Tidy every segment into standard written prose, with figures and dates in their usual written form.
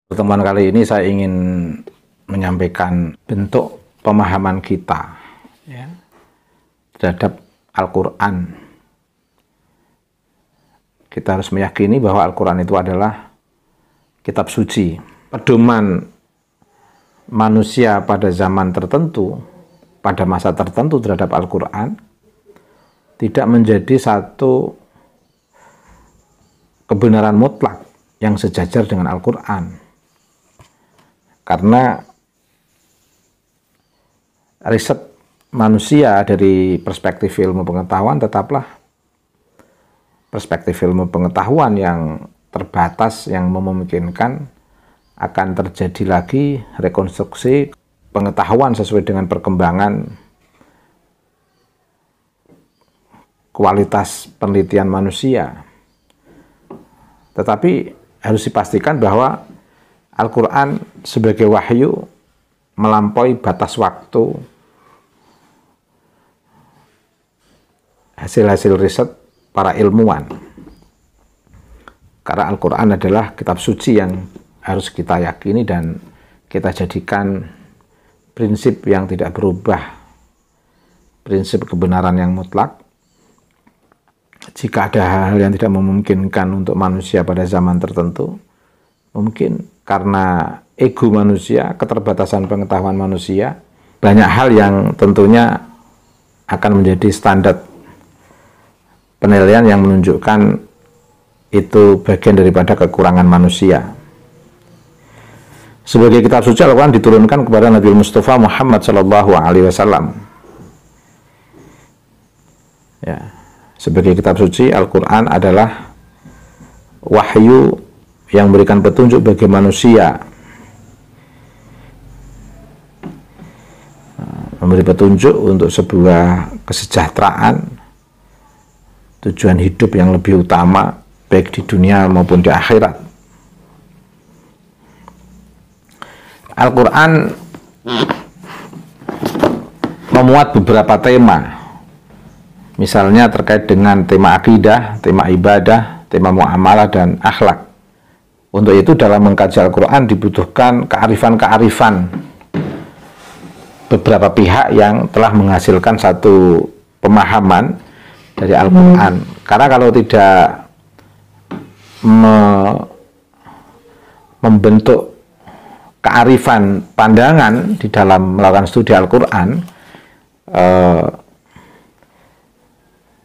Pertemuan kali ini saya ingin menyampaikan bentuk pemahaman kita terhadap Al-Quran. Kita harus meyakini bahwa Al-Quran itu adalah kitab suci, pedoman manusia pada zaman tertentu, pada masa tertentu terhadap Al-Quran, tidak menjadi satu kebenaran mutlak yang sejajar dengan Al-Quran. Karena riset manusia dari perspektif ilmu pengetahuan tetaplah perspektif ilmu pengetahuan yang terbatas, yang memungkinkan akan terjadi lagi rekonstruksi pengetahuan sesuai dengan perkembangan kualitas penelitian manusia. Tetapi harus dipastikan bahwa Al-Quran sebagai wahyu melampaui batas waktu hasil-hasil riset para ilmuwan. Karena Al-Quran adalah kitab suci yang harus kita yakini dan kita jadikan prinsip yang tidak berubah, prinsip kebenaran yang mutlak. Jika ada hal-hal yang tidak memungkinkan untuk manusia pada zaman tertentu, mungkin karena ego manusia, keterbatasan pengetahuan manusia, banyak hal yang tentunya akan menjadi standar penilaian yang menunjukkan itu bagian daripada kekurangan manusia. Sebagai kitab suci, Al-Quran diturunkan kepada Nabi Mustafa Muhammad SAW. Ya, sebagai kitab suci, Al-Quran adalah wahyu yang memberikan petunjuk bagi manusia, memberi petunjuk untuk sebuah kesejahteraan, tujuan hidup yang lebih utama baik di dunia maupun di akhirat. Al-Quran memuat beberapa tema, misalnya terkait dengan tema akidah, tema ibadah, tema muamalah dan akhlak. Untuk itu dalam mengkaji Al-Quran dibutuhkan kearifan-kearifan beberapa pihak yang telah menghasilkan satu pemahaman dari Al-Quran. Karena kalau tidak membentuk kearifan pandangan di dalam melakukan studi Al-Quran,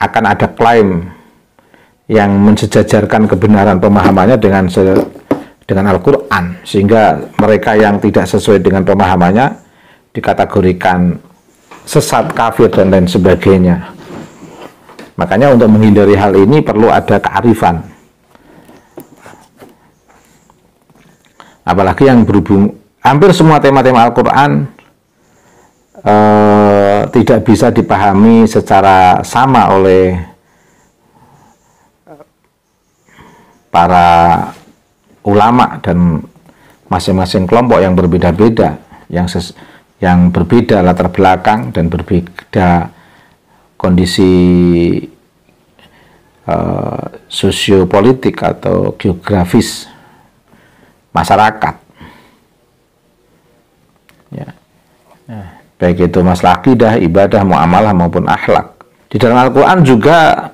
akan ada klaim yang mensejajarkan kebenaran pemahamannya dengan Al-Quran, sehingga mereka yang tidak sesuai dengan pemahamannya dikategorikan sesat, kafir, dan lain sebagainya. Makanya untuk menghindari hal ini perlu ada kearifan. Apalagi yang berhubung, hampir semua tema-tema Al-Quran tidak bisa dipahami secara sama oleh para ulama dan masing-masing kelompok yang berbeda-beda, yang berbeda latar belakang dan berbeda kondisi sosiopolitik atau geografis masyarakat. Ya. Baik itu masalah akidah, ibadah, muamalah maupun akhlak. Di dalam Al-Quran juga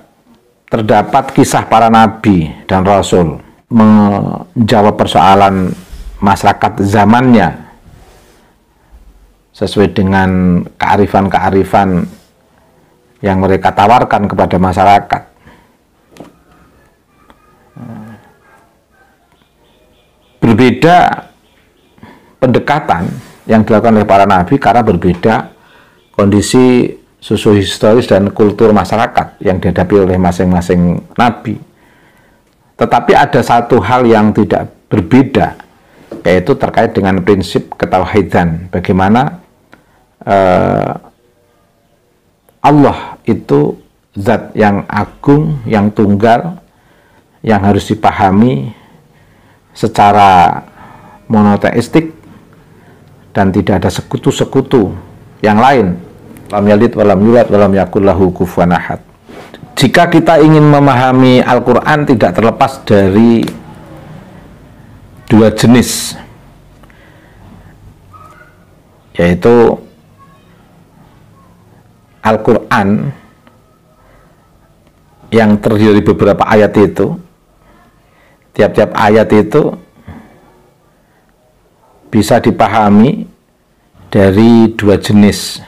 terdapat kisah para nabi dan rasul menjawab persoalan masyarakat zamannya sesuai dengan kearifan-kearifan yang mereka tawarkan kepada masyarakat. Berbeda pendekatan yang dilakukan oleh para nabi karena berbeda kondisi sosiohistoris dan kultur masyarakat yang dihadapi oleh masing-masing nabi. Tetapi ada satu hal yang tidak berbeda, yaitu terkait dengan prinsip ketauhidan. Bagaimana Allah itu zat yang agung, yang tunggal, yang harus dipahami secara monoteistik dan tidak ada sekutu-sekutu yang lain. Lam yalid walam yulad walam yakul lahu kufuwan ahad. Jika kita ingin memahami Al-Quran tidak terlepas dari dua jenis, yaitu Al-Quran yang terdiri dari beberapa ayat itu. Tiap-tiap ayat itu bisa dipahami dari dua jenis,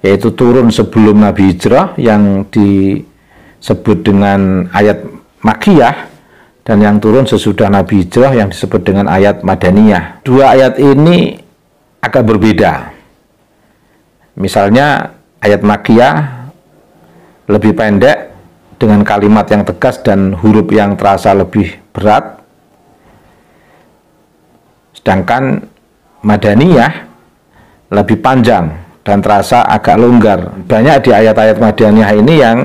yaitu turun sebelum Nabi hijrah yang disebut dengan ayat Makkiyah, dan yang turun sesudah Nabi hijrah yang disebut dengan ayat Madaniyah. Dua ayat ini agak berbeda. Misalnya ayat Makkiyah lebih pendek dengan kalimat yang tegas dan huruf yang terasa lebih berat, sedangkan Madaniyah lebih panjang dan terasa agak longgar. Banyak di ayat-ayat Madaniyah ini yang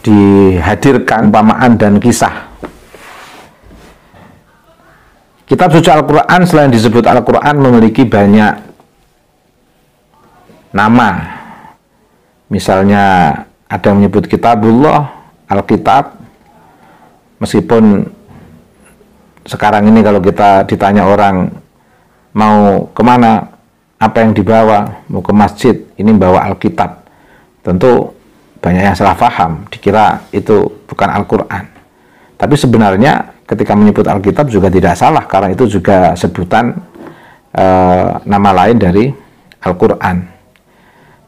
dihadirkan umpamaan dan kisah. Kitab suci Al-Quran selain disebut Al-Quran memiliki banyak nama. Misalnya ada yang menyebut Kitabullah, Alkitab, meskipun sekarang ini kalau kita ditanya orang mau kemana, apa yang dibawa, mau ke masjid, ini bawa Alkitab, tentu banyak yang salah paham, dikira itu bukan Al-Quran. Tapi sebenarnya ketika menyebut Alkitab juga tidak salah, karena itu juga sebutan nama lain dari Al-Quran.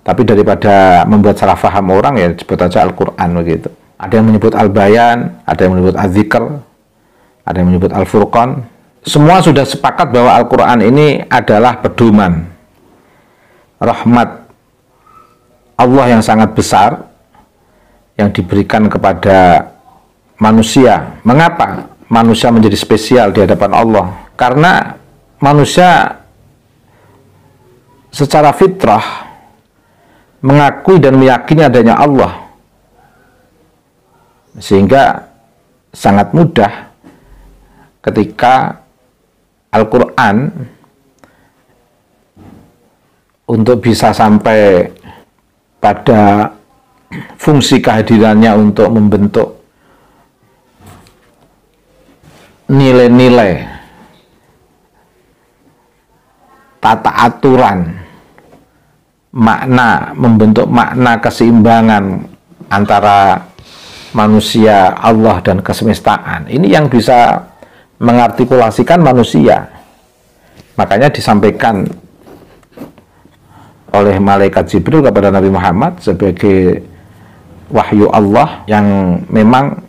Tapi daripada membuat salah paham orang, ya sebut aja Al-Quran begitu. Ada yang menyebut Al-Bayan, ada yang menyebut Az-Zikr, ada yang menyebut Al-Furqan. Semua sudah sepakat bahwa Al-Quran ini adalah pedoman rahmat Allah yang sangat besar yang diberikan kepada manusia. Mengapa manusia menjadi spesial di hadapan Allah? Karena manusia secara fitrah mengakui dan meyakini adanya Allah, sehingga sangat mudah ketika Al-Quran untuk bisa sampai pada fungsi kehadirannya untuk membentuk nilai-nilai, tata aturan, makna, membentuk makna keseimbangan antara manusia, Allah, dan kesemestaan. Ini yang bisa mengartikulasikan manusia. Makanya disampaikan oleh malaikat Jibril kepada Nabi Muhammad sebagai wahyu Allah yang memang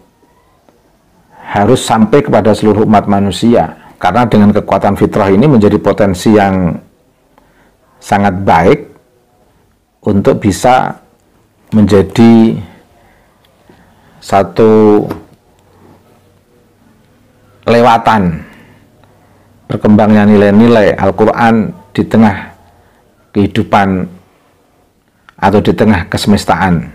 harus sampai kepada seluruh umat manusia. Karena dengan kekuatan fitrah ini menjadi potensi yang sangat baik untuk bisa menjadi satu lewatan berkembangnya nilai-nilai Al-Quran di tengah kehidupan atau di tengah kesemestaan,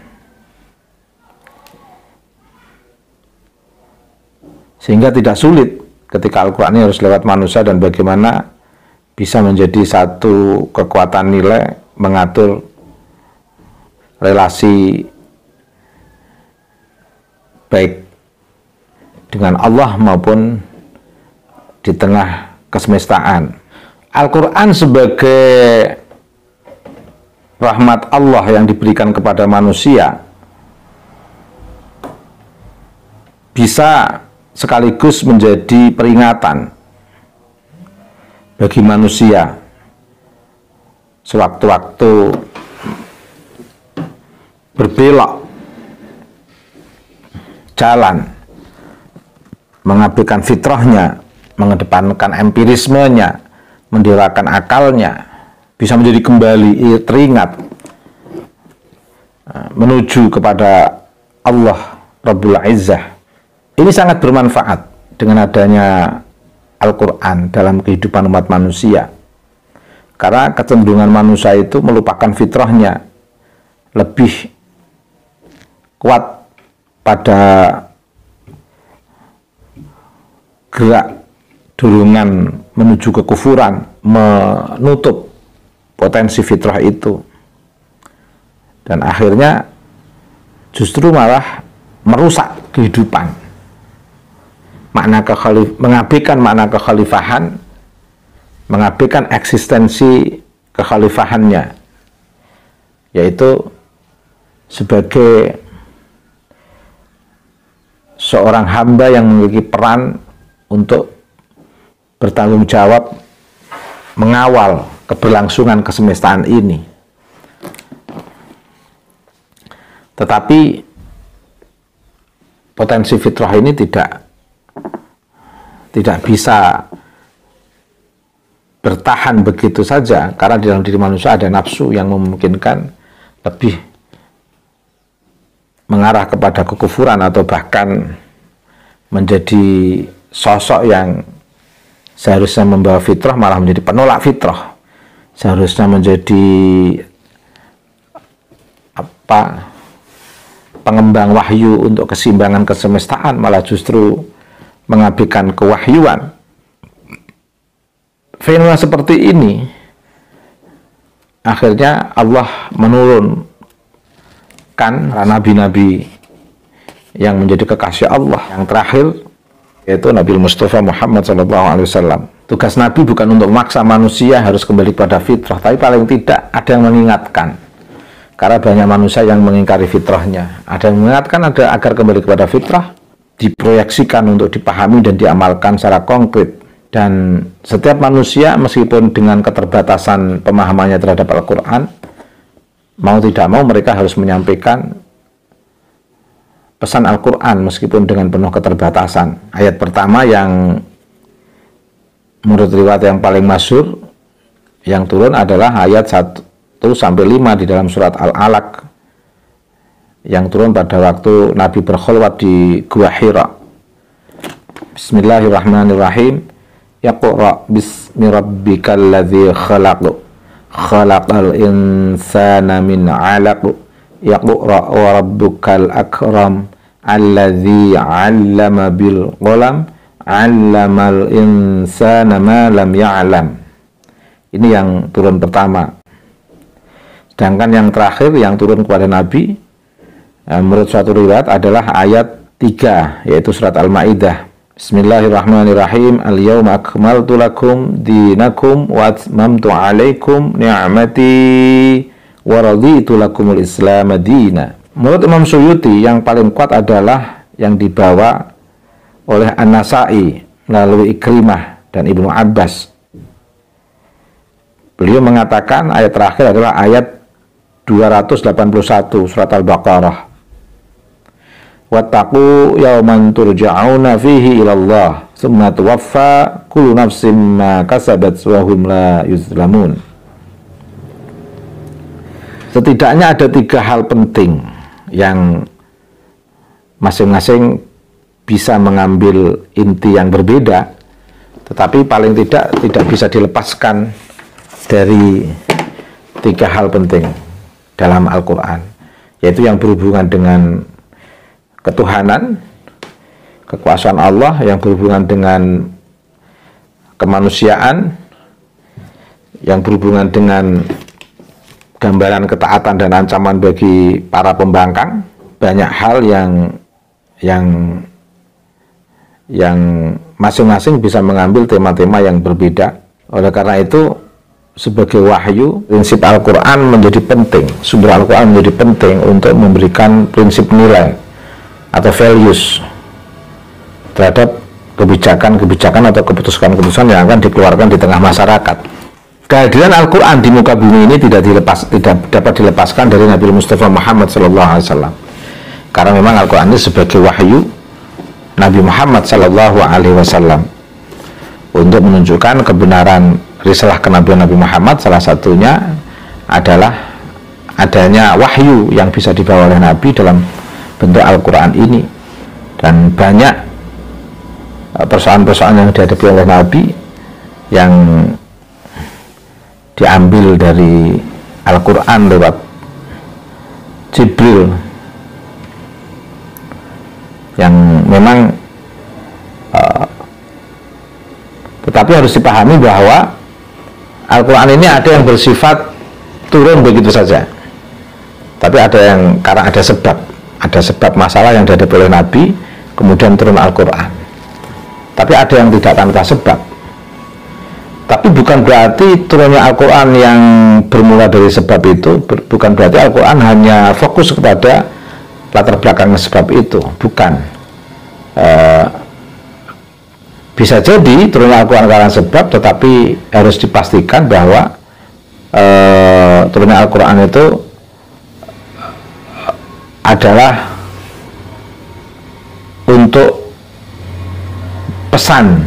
sehingga tidak sulit ketika Al-Quran ini harus lewat manusia, dan bagaimana bisa menjadi satu kekuatan nilai mengatur relasi baik dengan Allah maupun di tengah kesemestaan. Al-Quran sebagai rahmat Allah yang diberikan kepada manusia bisa sekaligus menjadi peringatan bagi manusia sewaktu-waktu berbelok jalan, mengabaikan fitrahnya, mengedepankan empirismenya, mendewakan akalnya, bisa menjadi kembali teringat menuju kepada Allah Rabbul Izzah. Ini sangat bermanfaat dengan adanya Al-Quran dalam kehidupan umat manusia, karena kecenderungan manusia itu melupakan fitrahnya, lebih kuat pada gerak dorongan menuju kekufuran, menutup potensi fitrah itu, dan akhirnya justru malah merusak kehidupan mengabaikan makna kekhalifahan, mengabaikan eksistensi kekhalifahannya, yaitu sebagai seorang hamba yang memiliki peran untuk bertanggung jawab mengawal keberlangsungan kesemestaan ini. Tetapi potensi fitrah ini tidak bisa bertahan begitu saja, karena di dalam diri manusia ada nafsu yang memungkinkan lebih mengarah kepada kekufuran atau bahkan menjadi sosok yang seharusnya membawa fitrah malah menjadi penolak fitrah, seharusnya menjadi pengembang wahyu untuk keseimbangan kesemestaan, malah justru mengabaikan kewahyuan. Fenomena seperti ini akhirnya Allah menurunkan nabi-nabi yang menjadi kekasih Allah. Yang terakhir yaitu Nabi Mustafa Muhammad SAW. Tugas Nabi bukan untuk memaksa manusia harus kembali pada fitrah, tapi paling tidak ada yang mengingatkan. Karena banyak manusia yang mengingkari fitrahnya. Ada yang mengingatkan agar kembali kepada fitrah, diproyeksikan untuk dipahami dan diamalkan secara konkret. Dan setiap manusia meskipun dengan keterbatasan pemahamannya terhadap Al-Quran, mau tidak mau mereka harus menyampaikan pesan Al-Quran meskipun dengan penuh keterbatasan. Ayat pertama yang menurut riwayat yang paling masyhur yang turun adalah ayat 1-5 di dalam surat Al-Alaq yang turun pada waktu Nabi berkhulwat di Gua Hira. Bismillahirrahmanirrahim. Yaqra bismi rabbikal ladzi khalaq. Khalaqal insana min 'alaq. Yaqra wa rabbukal akram alladzi 'allama bil qalam 'allamal insana ma lam ya'lam. Ini yang turun pertama. Sedangkan yang terakhir yang turun kepada Nabi menurut suatu riwayat adalah ayat 3 yaitu surat Al-Maidah. Bismillahirrahmanirrahim. Al-yawma akmaltu lakum dinakum wa atmamtu alaikum ni'mati wa raditu lakumul islam madina. Menurut Imam Suyuti yang paling kuat adalah yang dibawa oleh An-Nasai melalui Ikrimah dan Ibnu Abbas. Beliau mengatakan ayat terakhir adalah ayat 281 surat Al-Baqarah. Wattaqu yawman turja'una fihi ilallah tsumma tuwaffa kullu nafsin ma kasabat wa hum la yuzlamun. Setidaknya ada 3 hal penting yang masing-masing bisa mengambil inti yang berbeda, tetapi paling tidak bisa dilepaskan dari 3 hal penting dalam Al-Quran, yaitu yang berhubungan dengan ketuhanan, kekuasaan Allah, yang berhubungan dengan kemanusiaan, yang berhubungan dengan gambaran ketaatan dan ancaman bagi para pembangkang. Banyak hal yang masing-masing bisa mengambil tema-tema yang berbeda. Oleh karena itu, sebagai wahyu, prinsip Al-Quran menjadi penting, sumber Al-Quran menjadi penting untuk memberikan prinsip nilai atau values terhadap kebijakan-kebijakan atau keputusan-keputusan yang akan dikeluarkan di tengah masyarakat. Kehadiran Al-Quran di muka bumi ini tidak dapat dilepaskan dari Nabi Mustafa Muhammad SAW, karena memang Al-Quran ini sebagai wahyu Nabi Muhammad SAW untuk menunjukkan kebenaran risalah kenabian Nabi Muhammad. Salah satunya adalah adanya wahyu yang bisa dibawa oleh Nabi dalam bentuk Al-Quran ini, dan banyak persoalan-persoalan yang dihadapi oleh Nabi yang diambil dari Al-Quran lewat Jibril, yang memang tetapi harus dipahami bahwa Al-Quran ini ada yang bersifat turun begitu saja, tapi ada yang karena ada sebab masalah yang dihadapi oleh Nabi, kemudian turun Al-Quran. tapi ada yang tidak tanpa sebab. Tapi bukan berarti turunnya Al-Quran yang bermula dari sebab itu, bukan berarti Al-Quran hanya fokus kepada latar belakang sebab itu, bukan. Bisa jadi turunnya Al-Quran karena sebab, tetapi harus dipastikan bahwa turunnya Al-Quran itu adalah untuk pesan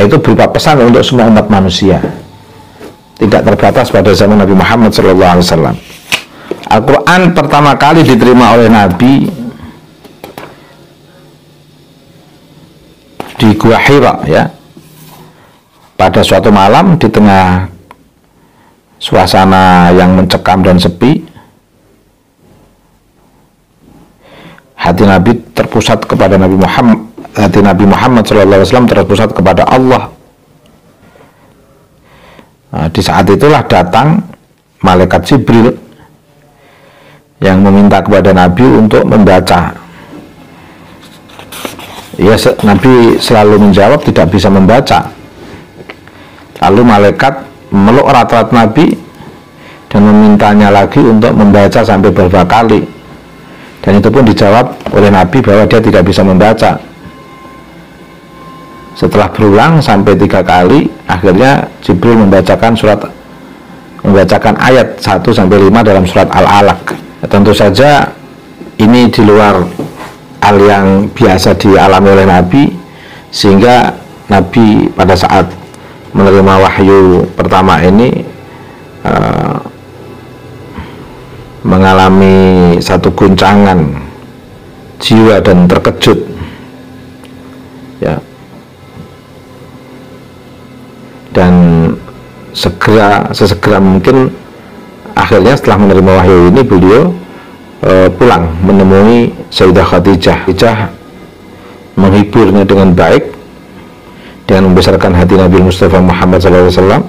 itu berupa pesan untuk semua umat manusia, tidak terbatas pada zaman Nabi Muhammad SAW. Al-Quran pertama kali diterima oleh Nabi di Gua Hira, ya, pada suatu malam di tengah suasana yang mencekam dan sepi. Hati Nabi terpusat kepada Nabi Muhammad, hati Nabi Muhammad SAW terpusat kepada Allah. Nah, di saat itulah datang malaikat Jibril yang meminta kepada Nabi untuk membaca. Ya, Nabi selalu menjawab tidak bisa membaca. Lalu malaikat meluk erat-erat Nabi dan memintanya lagi untuk membaca sampai beberapa kali. Dan itu pun dijawab oleh Nabi bahwa dia tidak bisa membaca. Setelah berulang sampai 3 kali, akhirnya Jibril membacakan ayat 1-5 dalam surat Al-Alaq. Tentu saja ini di luar hal yang biasa dialami oleh Nabi, sehingga Nabi pada saat menerima wahyu pertama ini mengalami satu guncangan jiwa dan terkejut, ya, dan sesegera mungkin akhirnya setelah menerima wahyu ini beliau pulang menemui Sayyidah Khadijah. Menghiburnya dengan baik dengan membesarkan hati Nabi Mustafa Muhammad SAW.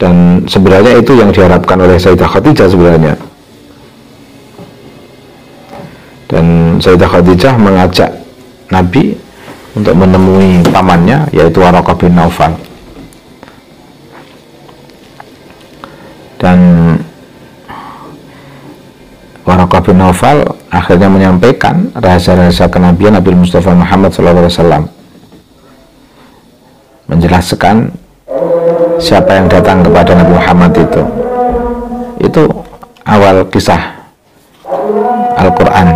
Dan sebenarnya itu yang diharapkan oleh Sayyidah Khadijah sebenarnya. Dan Sayyidah Khadijah mengajak Nabi untuk menemui pamannya, yaitu Waraqah bin Naufal. Dan Waraqah bin Naufal akhirnya menyampaikan rahasia-rahasia kenabian Nabi Mustafa Muhammad SAW, menjelaskan siapa yang datang kepada Nabi Muhammad itu. Itu awal kisah Al-Quran